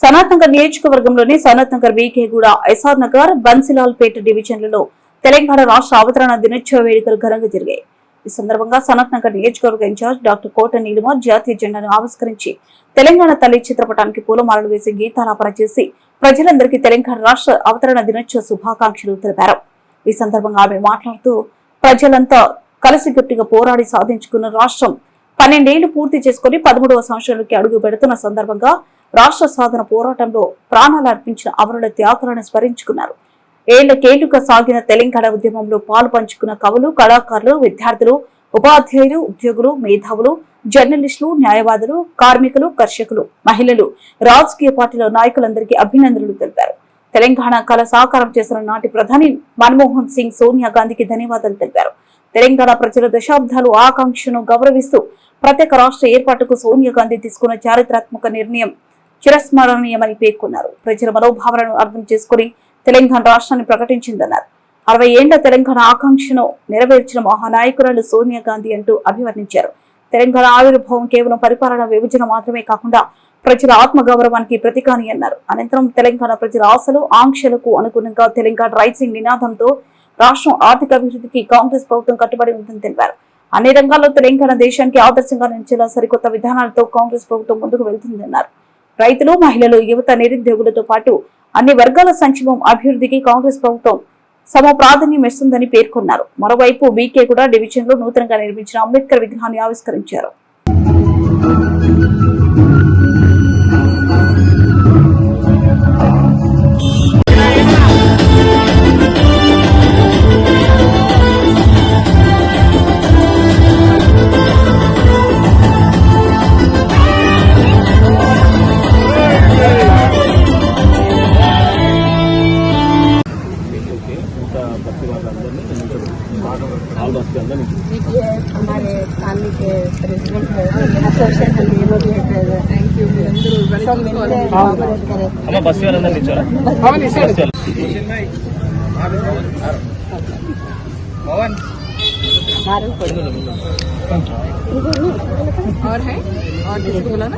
సనత్ నగర్ నియోజకవర్గంలోని సనత్ నగర్ బీకేగూడ ఎస్ఆర్ నగర్ బన్సిలాల్ పేట డివిజన్లలో తెలంగాణ రాష్ట్ర అవతరణ దినోత్సవ వేడుకలు ఘనంగా జరిగాయి. ఈ సందర్భంగా సనత్ నగర్ నియోజకవర్గ ఇన్ఛార్జ్ డాక్టర్ కోట నీలిమ జాతీయ జెండాను ఆవిష్కరించి తెలంగాణ తల్లి చిత్రపటానికి పూలమాలలు వేసి గీతాలాపన చేసి ప్రజలందరికీ తెలంగాణ రాష్ట్ర అవతరణ దినోత్సవ శుభాకాంక్షలు తెలిపారు. ఈ సందర్భంగా ఆమె మాట్లాడుతూ ప్రజలంతా కలిసికట్టుగా పోరాడి సాధించుకున్న రాష్ట్రం 12 ఏళ్లు పూర్తి చేసుకుని 13వ సంవత్సరంలోకి అడుగు పెడుతున్న సందర్భంగా రాష్ట్ర సాధన పోరాటంలో ప్రాణాలు అర్పించిన అమరుల త్యాగాలను స్మరించుకున్నారు. ఏళ్లకేళ్లుగా సాగిన తెలంగాణ ఉద్యమంలో పాలు పంచుకున్న కవులు, కళాకారులు, విద్యార్థులు, ఉపాధ్యాయులు, ఉద్యోగులు, మేధావులు, జర్నలిస్టులు, న్యాయవాదులు, కార్మికులు, కర్షకులు, మహిళలు, రాజకీయ పార్టీల నాయకులందరికీ అభినందనలు తెలిపారు. తెలంగాణ కళ సాకారం చేసిన నాటి ప్రధాని మన్మోహన్ సింగ్, సోనియా గాంధీకి ధన్యవాదాలు తెలిపారు. తెలంగాణ ప్రజల దశాబ్దాలు ఆకాంక్షను గౌరవిస్తూ ప్రత్యేక రాష్ట్ర ఏర్పాటుకు సోనియా గాంధీ తీసుకున్న చారిత్రాత్మక నిర్ణయం చిరస్మరణీయమని పేర్కొన్నారు. ప్రజల మనోభావాలను అర్థం చేసుకుని తెలంగాణ రాష్ట్రాన్ని ప్రకటించిందన్నారు. 60 ఏళ్ల తెలంగాణ ఆకాంక్షను నెరవేర్చిన మహానాయకురాలు సోనియా గాంధీ అంటూ అభివర్ణించారు. తెలంగాణ ఆవిర్భావం కేవలం పరిపాలన విభజన మాత్రమే కాకుండా ప్రజల ఆత్మగౌరవానికి ప్రతీకాని అన్నారు. అనంతరం తెలంగాణ ప్రజల ఆశలు, ఆంక్షలకు అనుగుణంగా తెలంగాణ రైజింగ్ నినాదంతో రాష్ట్రం ఆర్థిక అభివృద్ధికి కాంగ్రెస్ ప్రభుత్వం కట్టుబడి ఉందని తెలిపారు. అన్ని రంగాల్లో తెలంగాణ దేశానికి ఆదర్శంగా నిలిచేలా సరికొత్త విధానాలతో కాంగ్రెస్ ప్రభుత్వం ముందుకు వెళ్తుందన్నారు. రైతులు, మహిళలు, యువత, నిరుద్యోగులతో పాటు అన్ని వర్గాల సంక్షేమం, అభివృద్ధికి కాంగ్రెస్ ప్రభుత్వం సమ ప్రాధాన్యం ఇస్తుందని పేర్కొన్నారు. మరోవైపు బీకేగూడ డివిజన్ లో నూతనంగా నిర్మించిన అంబేద్కర్ విగ్రహాన్ని ఆవిష్కరించారు. हमारे थाने के प्रेसिडेंट है, एसोसिएशन थैंक यू। सब मिलते हैं, हमें बस वाला अंदर नीचे और है और किसी को बोला ना।